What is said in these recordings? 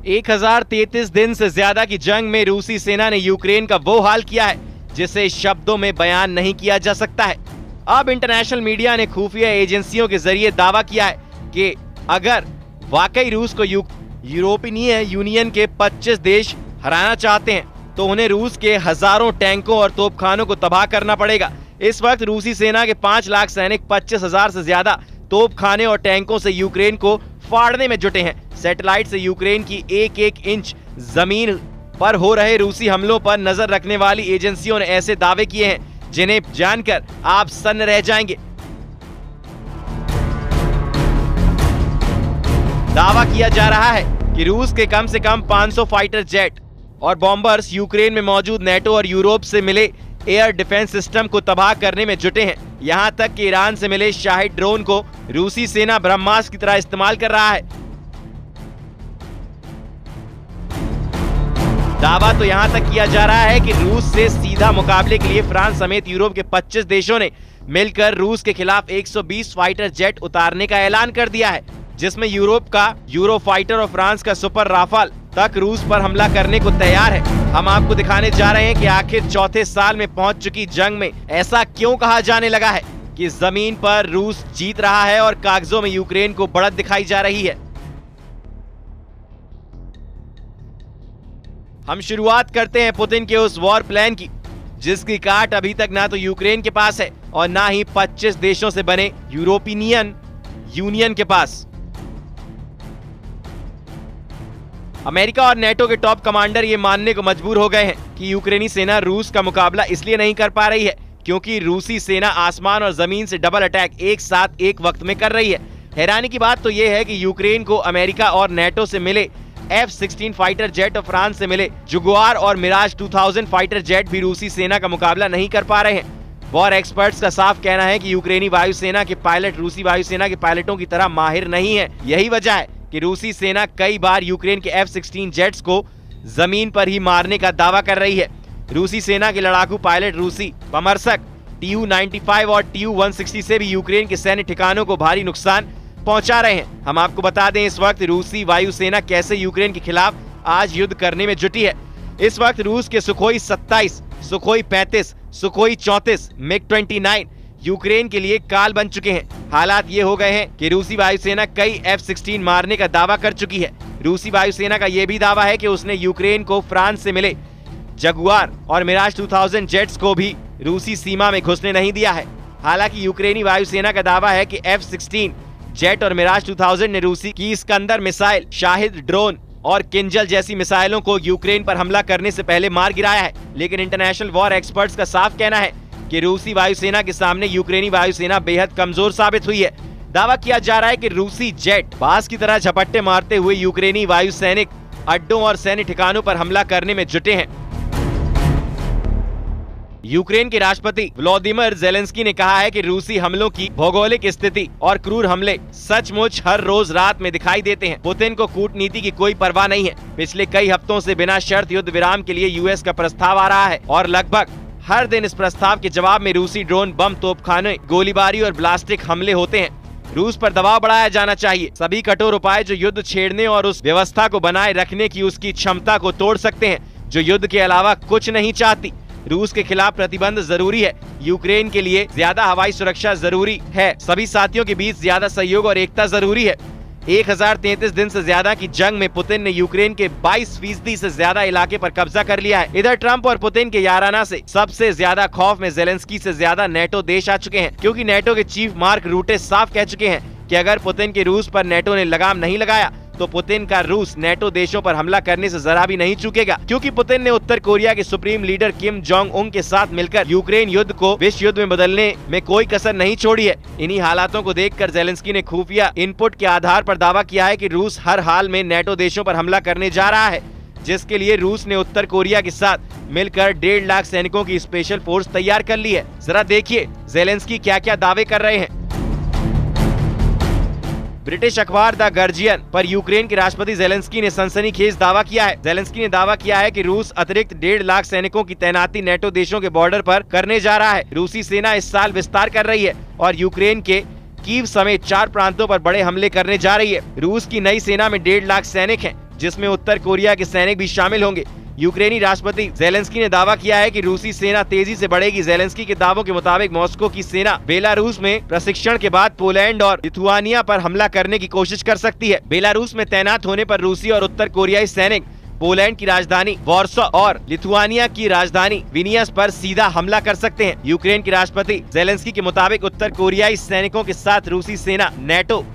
1033 दिन से ज्यादा की जंग में रूसी सेना ने यूक्रेन का वो हाल किया है जिसे शब्दों में बयान नहीं किया जा सकता है। अब इंटरनेशनल मीडिया ने खुफिया एजेंसियों के जरिए दावा किया है कि अगर वाकई रूस को यूरोपीय यूनियन के 25 देश हराना चाहते हैं तो उन्हें रूस के हजारों टैंकों और तोपखानों को तबाह करना पड़ेगा। इस वक्त रूसी सेना के 5 लाख सैनिक 25,000 से ज्यादा तोपखाने और टैंकों से यूक्रेन को फाड़ने में जुटे हैं। सैटेलाइट से यूक्रेन की एक इंच जमीन पर हो रहे रूसी हमलों पर नजर रखने वाली एजेंसियों ने ऐसे दावे किए हैं जिन्हें जानकर आप सन्न रह जाएंगे। दावा किया जा रहा है कि रूस के कम से कम 500 फाइटर जेट और बॉम्बर्स यूक्रेन में मौजूद नेटो और यूरोप से मिले एयर डिफेंस सिस्टम को तबाह करने में जुटे हैं। यहां तक कि ईरान से मिले शाहिद ड्रोन को रूसी सेना ब्रह्मास्त्र की तरह इस्तेमाल कर रहा है। दावा तो यहां तक किया जा रहा है कि रूस से सीधा मुकाबले के लिए फ्रांस समेत यूरोप के 25 देशों ने मिलकर रूस के खिलाफ 120 फाइटर जेट उतारने का ऐलान कर दिया है, जिसमें यूरोप का यूरोफाइटर और फ्रांस का सुपर राफाल तक रूस पर हमला करने को तैयार है। हम आपको दिखाने जा रहे हैं कि आखिर चौथे साल में पहुंच चुकी जंग में ऐसा क्यों कहा जाने लगा है कि जमीन पर रूस जीत रहा है और कागजों में यूक्रेन को बढ़त दिखाई जा रही है। हम शुरुआत करते हैं पुतिन के उस वॉर प्लान की जिसकी काट अभी तक ना तो यूक्रेन के पास है और ना ही 25 देशों से बने यूरोपियन यूनियन के पास। अमेरिका और नेटो के टॉप कमांडर ये मानने को मजबूर हो गए हैं कि यूक्रेनी सेना रूस का मुकाबला इसलिए नहीं कर पा रही है क्योंकि रूसी सेना आसमान और जमीन से डबल अटैक एक साथ एक वक्त में कर रही है। हैरानी की बात तो ये है कि यूक्रेन को अमेरिका और नेटो से मिले F-16 फाइटर जेट और फ्रांस से मिले जुगुआर और मिराज 2000 फाइटर जेट भी रूसी सेना का मुकाबला नहीं कर पा रहे हैं। वॉर एक्सपर्ट्स का साफ कहना है कि यूक्रेनी वायुसेना के पायलट रूसी वायुसेना के पायलटों की तरह माहिर नहीं है। यही वजह है कि रूसी सेना कई बार यूक्रेन के F-16 जेट्स को जमीन पर ही मारने का दावा कर रही है। रूसी सेना के लड़ाकू पायलट रूसी बमर्सक Tu-95 और Tu-160 से भी यूक्रेन के सैन्य ठिकानों को भारी नुकसान पहुंचा रहे हैं। हम आपको बता दें इस वक्त रूसी वायुसेना कैसे यूक्रेन के खिलाफ आज युद्ध करने में जुटी है। इस वक्त रूस के सुखोई 27, सुखोई 35, सुखोई 34, मिग-29 यूक्रेन के लिए काल बन चुके हैं। हालात ये हो गए हैं कि रूसी वायुसेना कई F-16 मारने का दावा कर चुकी है। रूसी वायुसेना का ये भी दावा है कि उसने यूक्रेन को फ्रांस से मिले जगुआर और मिराज 2000 जेट्स को भी रूसी सीमा में घुसने नहीं दिया है। हालांकि यूक्रेनी वायुसेना का दावा है कि F-16 जेट और मिराज 2000 ने रूसी की इस्कंदर मिसाइल, शाहिद ड्रोन और किंजल जैसी मिसाइलों को यूक्रेन पर हमला करने से पहले मार गिराया है। लेकिन इंटरनेशनल वॉर एक्सपर्ट्स का साफ कहना है कि रूसी वायुसेना के सामने यूक्रेनी वायुसेना बेहद कमजोर साबित हुई है। दावा किया जा रहा है कि रूसी जेट बाज की तरह झपट्टे मारते हुए यूक्रेनी वायु सैनिक अड्डों और सैन्य ठिकानों पर हमला करने में जुटे हैं। यूक्रेन के राष्ट्रपति व्लादिमीर ज़ेलेंस्की ने कहा है कि रूसी हमलों की भौगोलिक स्थिति और क्रूर हमले सचमुच हर रोज रात में दिखाई देते हैं। पुतिन को कूटनीति की कोई परवाह नहीं है। पिछले कई हफ्तों से बिना शर्त युद्ध विराम के लिए यूएस का प्रस्ताव आ रहा है और लगभग हर दिन इस प्रस्ताव के जवाब में रूसी ड्रोन, बम, तोपखाने, गोलीबारी और ब्लास्टिक हमले होते हैं। रूस पर दबाव बढ़ाया जाना चाहिए। सभी कठोर उपाय जो युद्ध छेड़ने और उस व्यवस्था को बनाए रखने की उसकी क्षमता को तोड़ सकते हैं जो युद्ध के अलावा कुछ नहीं चाहती। रूस के खिलाफ प्रतिबंध जरूरी है। यूक्रेन के लिए ज्यादा हवाई सुरक्षा जरूरी है। सभी साथियों के बीच ज्यादा सहयोग और एकता जरूरी है। 1033 दिन से ज्यादा की जंग में पुतिन ने यूक्रेन के 22% से ज्यादा इलाके पर कब्जा कर लिया है। इधर ट्रंप और पुतिन के याराना से सबसे ज्यादा खौफ में ज़ेलेंस्की से ज्यादा नेटो देश आ चुके हैं, क्योंकि नेटो के चीफ मार्क रूटे साफ कह चुके हैं कि अगर पुतिन के रूस पर नेटो ने लगाम नहीं लगाया तो पुतिन का रूस नेटो देशों पर हमला करने से जरा भी नहीं चूकेगा, क्योंकि पुतिन ने उत्तर कोरिया के supreme leader Kim Jong Un के साथ मिलकर यूक्रेन युद्ध को विश्व युद्ध में बदलने में कोई कसर नहीं छोड़ी है। इन्हीं हालातों को देखकर ज़ेलेंस्की ने खुफिया इनपुट के आधार पर दावा किया है कि रूस हर हाल में नेटो देशों पर हमला करने जा रहा है, जिसके लिए रूस ने उत्तर कोरिया के साथ मिलकर 1.5 लाख सैनिकों की स्पेशल फोर्स तैयार कर ली है। जरा देखिए ज़ेलेंस्की क्या क्या दावे कर रहे हैं। ब्रिटिश अखबार द गार्जियन पर यूक्रेन के राष्ट्रपति ज़ेलेंस्की ने सनसनीखेज दावा किया है। ज़ेलेंस्की ने दावा किया है कि रूस अतिरिक्त 1.5 लाख सैनिकों की तैनाती नेटो देशों के बॉर्डर पर करने जा रहा है। रूसी सेना इस साल विस्तार कर रही है और यूक्रेन के कीव समेत 4 प्रांतों पर बड़े हमले करने जा रही है। रूस की नई सेना में 1.5 लाख सैनिक हैं। जिसमें उत्तर कोरिया के सैनिक भी शामिल होंगे। यूक्रेनी राष्ट्रपति जेलेंस्की ने दावा किया है कि रूसी सेना तेजी से बढ़ेगी। जेलेंस्की के दावों के मुताबिक मॉस्को की सेना बेलारूस में प्रशिक्षण के बाद पोलैंड और लिथुआनिया पर हमला करने की कोशिश कर सकती है। बेलारूस में तैनात होने पर रूसी और उत्तर कोरियाई सैनिक पोलैंड की राजधानी वॉर्सो और लिथुआनिया की राजधानी विनियस पर सीधा हमला कर सकते हैं। यूक्रेन के राष्ट्रपति जेलेंस्की के मुताबिक उत्तर कोरियाई सैनिकों के साथ रूसी सेना नेटो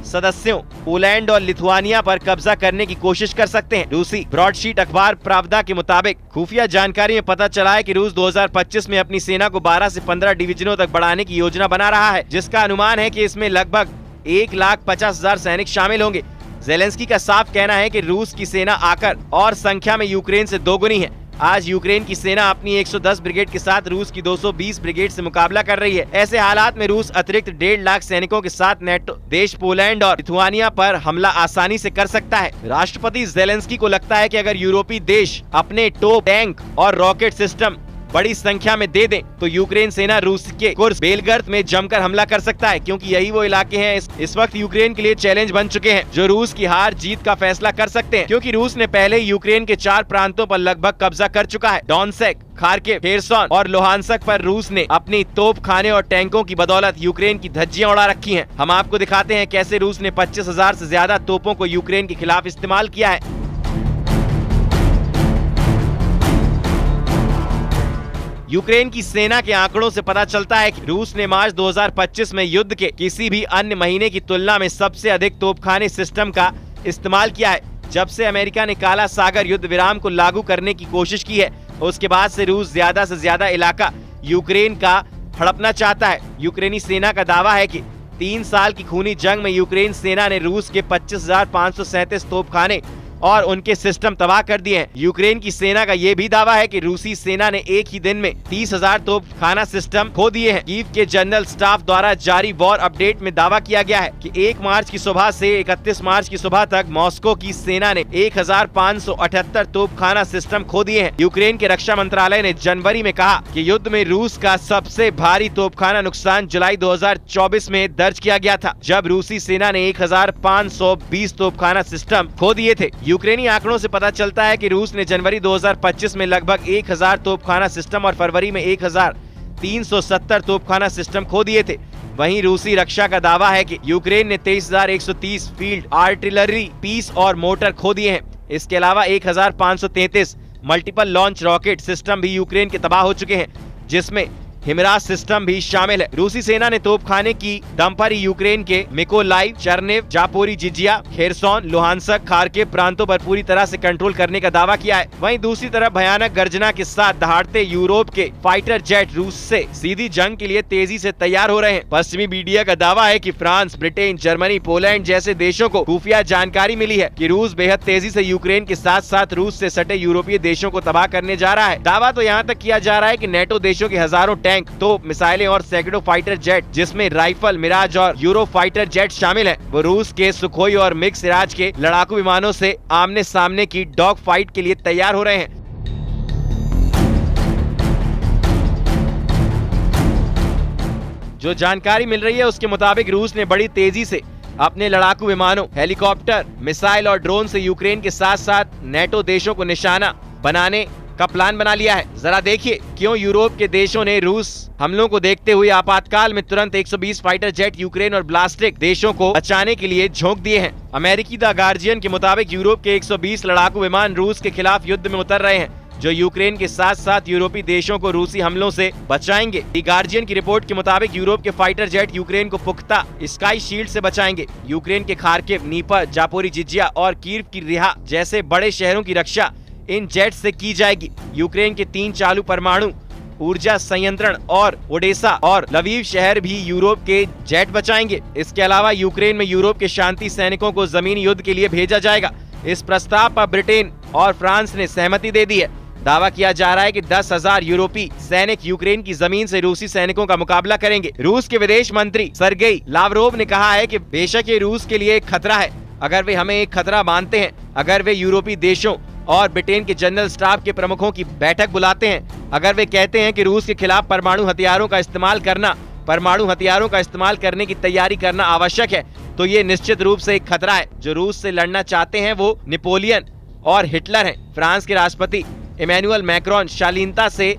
सदस्यों पोलैंड और लिथुआनिया पर कब्जा करने की कोशिश कर सकते हैं। रूसी ब्रॉडशीट अखबार प्रावदा के मुताबिक खुफिया जानकारी में पता चला है कि रूस 2025 में अपनी सेना को 12 से 15 डिवीजनों तक बढ़ाने की योजना बना रहा है, जिसका अनुमान है कि इसमें लगभग 1,50,000 सैनिक शामिल होंगे। जेलेंस्की का साफ कहना है कि रूस की सेना आकार और संख्या में यूक्रेन से दोगुनी है। आज यूक्रेन की सेना अपनी 110 ब्रिगेड के साथ रूस की 220 ब्रिगेड से मुकाबला कर रही है। ऐसे हालात में रूस अतिरिक्त 1.5 लाख सैनिकों के साथ नेटो देश पोलैंड और लिथुआनिया पर हमला आसानी से कर सकता है। राष्ट्रपति जेलेंस्की को लगता है कि अगर यूरोपीय देश अपने तोप, टैंक और रॉकेट सिस्टम बड़ी संख्या में दे दें तो यूक्रेन सेना रूस के कुर्स्क बेलगर्द में जमकर हमला कर सकता है, क्योंकि यही वो इलाके हैं इस वक्त यूक्रेन के लिए चैलेंज बन चुके हैं, जो रूस की हार जीत का फैसला कर सकते हैं। क्योंकि रूस ने पहले यूक्रेन के 4 प्रांतों पर लगभग कब्जा कर चुका है। डोनेत्स्क, खार्किव, खेरसोन और लुहांस्क पर रूस ने अपनी तोप खाने और टैंकों की बदौलत यूक्रेन की धज्जियां उड़ा रखी हैं। हम आपको दिखाते हैं कैसे रूस ने 25,000 से ज्यादा तोपों को यूक्रेन के खिलाफ इस्तेमाल किया है। यूक्रेन की सेना के आंकड़ों से पता चलता है कि रूस ने मार्च 2025 में युद्ध के किसी भी अन्य महीने की तुलना में सबसे अधिक तोपखाने सिस्टम का इस्तेमाल किया है। जब से अमेरिका ने काला सागर युद्ध विराम को लागू करने की कोशिश की है, उसके बाद से रूस ज्यादा से ज्यादा इलाका यूक्रेन का हड़पना चाहता है। यूक्रेनी सेना का दावा है कि 3 साल की खूनी जंग में यूक्रेन सेना ने रूस के 25,537 तोपखाने और उनके सिस्टम तबाह कर दिए हैं। यूक्रेन की सेना का ये भी दावा है कि रूसी सेना ने एक ही दिन में 30,000 तोपखाना सिस्टम खो दिए हैं। कीव के जनरल स्टाफ द्वारा जारी वॉर अपडेट में दावा किया गया है कि 1 मार्च की सुबह से 31 मार्च की सुबह तक मॉस्को की सेना ने 1,578 तोपखाना सिस्टम खो दिए हैं। यूक्रेन के रक्षा मंत्रालय ने जनवरी में कहा कि युद्ध में रूस का सबसे भारी तोपखाना नुकसान जुलाई 2024 में दर्ज किया गया था, जब रूसी सेना ने 1,520 तोपखाना सिस्टम खो दिए थे। यूक्रेनी आंकड़ों से पता चलता है कि रूस ने जनवरी 2025 में लगभग 1,000 तोपखाना सिस्टम और फरवरी में 1,370 तोपखाना सिस्टम खो दिए थे। वहीं रूसी रक्षा का दावा है कि यूक्रेन ने 23,130 फील्ड आर्टिलरी पीस और मोटर खो दिए हैं। इसके अलावा 1,533 मल्टीपल लॉन्च रॉकेट सिस्टम भी यूक्रेन के तबाह हो चुके हैं, जिसमें हिमराज सिस्टम भी शामिल है। रूसी सेना ने तोपखाने की दम पर ही यूक्रेन के मिकोलाइव, चरनेव, जापोरिजिजिया, खेरसोन, लुहांस्क, खार्किव प्रांतों पर पूरी तरह से कंट्रोल करने का दावा किया है। वहीं दूसरी तरफ भयानक गर्जना के साथ दहाड़ते यूरोप के फाइटर जेट रूस से सीधी जंग के लिए तेजी से तैयार हो रहे हैं। पश्चिमी मीडिया का दावा है कि फ्रांस, ब्रिटेन, जर्मनी, पोलैंड जैसे देशों को खुफिया जानकारी मिली है कि रूस बेहद तेजी से यूक्रेन के साथ साथ रूस से सटे यूरोपीय देशों को तबाह करने जा रहा है। दावा तो यहाँ तक किया जा रहा है कि नेटो देशों के हजारों टैंक, तोप, मिसाइलें और सैकड़ों फाइटर जेट, जिसमें राइफल, मिराज और यूरो फाइटर जेट शामिल हैं, वो रूस के सुखोई और मिग सिराज के लड़ाकू विमानों से आमने सामने की डॉग फाइट के लिए तैयार हो रहे हैं। जो जानकारी मिल रही है उसके मुताबिक रूस ने बड़ी तेजी से अपने लड़ाकू विमानों, हेलीकॉप्टर, मिसाइल और ड्रोन से यूक्रेन के साथ साथ नेटो देशों को निशाना बनाने का प्लान बना लिया है। जरा देखिए क्यों यूरोप के देशों ने रूस हमलों को देखते हुए आपातकाल में तुरंत 120 फाइटर जेट यूक्रेन और ब्लास्टिक देशों को बचाने के लिए झोंक दिए हैं। अमेरिकी द गार्जियन के मुताबिक यूरोप के 120 लड़ाकू विमान रूस के खिलाफ युद्ध में उतर रहे हैं, जो यूक्रेन के साथ साथ यूरोपीय देशों को रूसी हमलों से बचाएंगे। द गार्जियन की रिपोर्ट के मुताबिक यूरोप के फाइटर जेट यूक्रेन को पुख्ता स्काई शील्ड से बचाएंगे। यूक्रेन के खार्किव, नीपर, जापोरिजिजिया और कीव की रिहा जैसे बड़े शहरों की रक्षा इन जेट से की जाएगी। यूक्रेन के 3 चालू परमाणु ऊर्जा संयंत्रण और ओडेसा और लवीव शहर भी यूरोप के जेट बचाएंगे। इसके अलावा यूक्रेन में यूरोप के शांति सैनिकों को जमीनी युद्ध के लिए भेजा जाएगा। इस प्रस्ताव पर ब्रिटेन और फ्रांस ने सहमति दे दी है। दावा किया जा रहा है कि 10,000 यूरोपीय सैनिक यूक्रेन की जमीन से रूसी सैनिकों का मुकाबला करेंगे। रूस के विदेश मंत्री सर्गेई लावरोव ने कहा है कि बेशक ये रूस के लिए एक खतरा है, अगर वे हमें एक खतरा मानते हैं, अगर वे यूरोपीय देशों और ब्रिटेन के जनरल स्टाफ के प्रमुखों की बैठक बुलाते हैं, अगर वे कहते हैं कि रूस के खिलाफ परमाणु हथियारों का इस्तेमाल करना परमाणु हथियारों का इस्तेमाल करने की तैयारी करना आवश्यक है, तो ये निश्चित रूप से एक खतरा है। जो रूस से लड़ना चाहते हैं वो नेपोलियन और हिटलर हैं। फ्रांस के राष्ट्रपति इमैनुअल मैक्रोन शालीनता से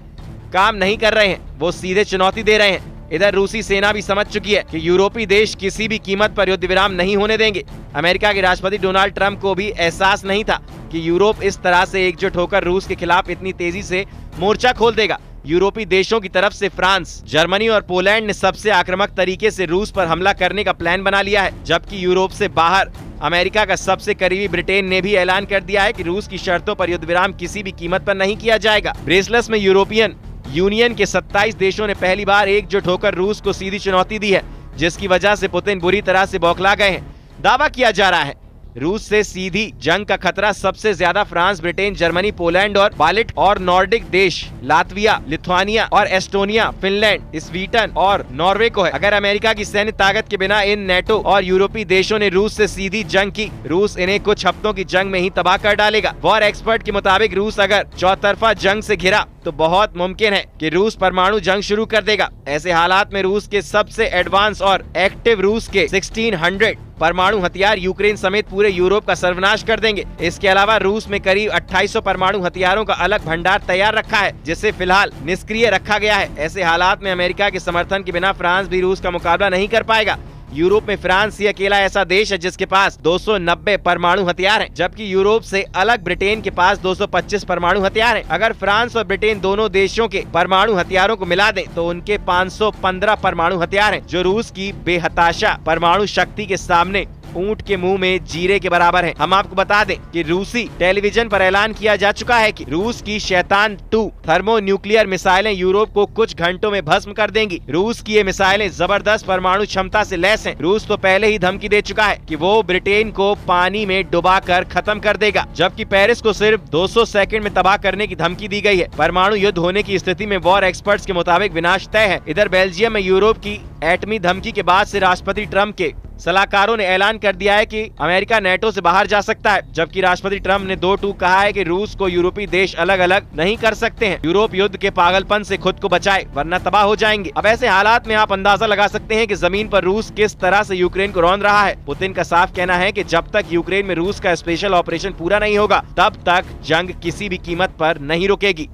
काम नहीं कर रहे हैं, वो सीधे चुनौती दे रहे हैं। इधर रूसी सेना भी समझ चुकी है कि यूरोपीय देश किसी भी कीमत पर युद्ध विराम नहीं होने देंगे। अमेरिका के राष्ट्रपति डोनाल्ड ट्रंप को भी एहसास नहीं था कि यूरोप इस तरह से एकजुट होकर रूस के खिलाफ इतनी तेजी से मोर्चा खोल देगा। यूरोपीय देशों की तरफ से फ्रांस, जर्मनी और पोलैंड ने सबसे आक्रामक तरीके से रूस पर हमला करने का प्लान बना लिया है, जबकि यूरोप से बाहर अमेरिका का सबसे करीबी ब्रिटेन ने भी ऐलान कर दिया है कि रूस की शर्तों पर युद्ध विराम किसी भी कीमत पर नहीं किया जाएगा। ब्रेसलेस में यूरोपियन यूनियन के 27 देशों ने पहली बार एकजुट होकर रूस को सीधी चुनौती दी है, जिसकी वजह से पुतिन बुरी तरह से बौखला गए हैं। दावा किया जा रहा है रूस से सीधी जंग का खतरा सबसे ज्यादा फ्रांस, ब्रिटेन, जर्मनी, पोलैंड और बाल्ट और नॉर्डिक देश लातविया, लिथुआनिया और एस्टोनिया, फिनलैंड, स्वीडन और नॉर्वे को है। अगर अमेरिका की सैन्य ताकत के बिना इन नेटो और यूरोपीय देशों ने रूस से सीधी जंग की, रूस इन्हें कुछ हफ्तों की जंग में ही तबाह कर डालेगा। वॉर एक्सपर्ट के मुताबिक रूस अगर चौतरफा जंग से घिरा तो बहुत मुमकिन है कि रूस परमाणु जंग शुरू कर देगा। ऐसे हालात में रूस के सबसे एडवांस और एक्टिव रूस के 1600 परमाणु हथियार यूक्रेन समेत पूरे यूरोप का सर्वनाश कर देंगे। इसके अलावा रूस में करीब 2800 परमाणु हथियारों का अलग भंडार तैयार रखा है, जिसे फिलहाल निष्क्रिय रखा गया है। ऐसे हालात में अमेरिका के समर्थन के बिना फ्रांस भी रूस का मुकाबला नहीं कर पाएगा। यूरोप में फ्रांस ही अकेला ऐसा देश है जिसके पास 290 परमाणु हथियार हैं, जबकि यूरोप से अलग ब्रिटेन के पास 225 परमाणु हथियार हैं। अगर फ्रांस और ब्रिटेन दोनों देशों के परमाणु हथियारों को मिला दें तो उनके 515 परमाणु हथियार हैं, जो रूस की बेहताशा परमाणु शक्ति के सामने ऊंट के मुंह में जीरे के बराबर है। हम आपको बता दें कि रूसी टेलीविजन पर ऐलान किया जा चुका है कि रूस की शैतान 2 थर्मो न्यूक्लियर मिसाइलें यूरोप को कुछ घंटों में भस्म कर देंगी। रूस की ये मिसाइलें जबरदस्त परमाणु क्षमता से लैस हैं। रूस तो पहले ही धमकी दे चुका है कि वो ब्रिटेन को पानी में डुबाकर खत्म कर देगा, जबकि पेरिस को सिर्फ 200 सेकंड में तबाह करने की धमकी दी गई है। परमाणु युद्ध होने की स्थिति में वॉर एक्सपर्ट्स के मुताबिक विनाश तय है। इधर बेल्जियम में यूरोप की एटमी धमकी के बाद से राष्ट्रपति ट्रंप के सलाहकारों ने ऐलान कर दिया है कि अमेरिका नेटो से बाहर जा सकता है, जबकि राष्ट्रपति ट्रंप ने 2 टूक कहा है कि रूस को यूरोपीय देश अलग अलग नहीं कर सकते हैं। यूरोप युद्ध के पागलपन से खुद को बचाए, वरना तबाह हो जाएंगे। अब ऐसे हालात में आप अंदाजा लगा सकते हैं कि जमीन पर रूस किस तरह से यूक्रेन को रौंद रहा है। पुतिन का साफ कहना है कि जब तक यूक्रेन में रूस का स्पेशल ऑपरेशन पूरा नहीं होगा, तब तक जंग किसी भी कीमत पर नहीं रुकेगी।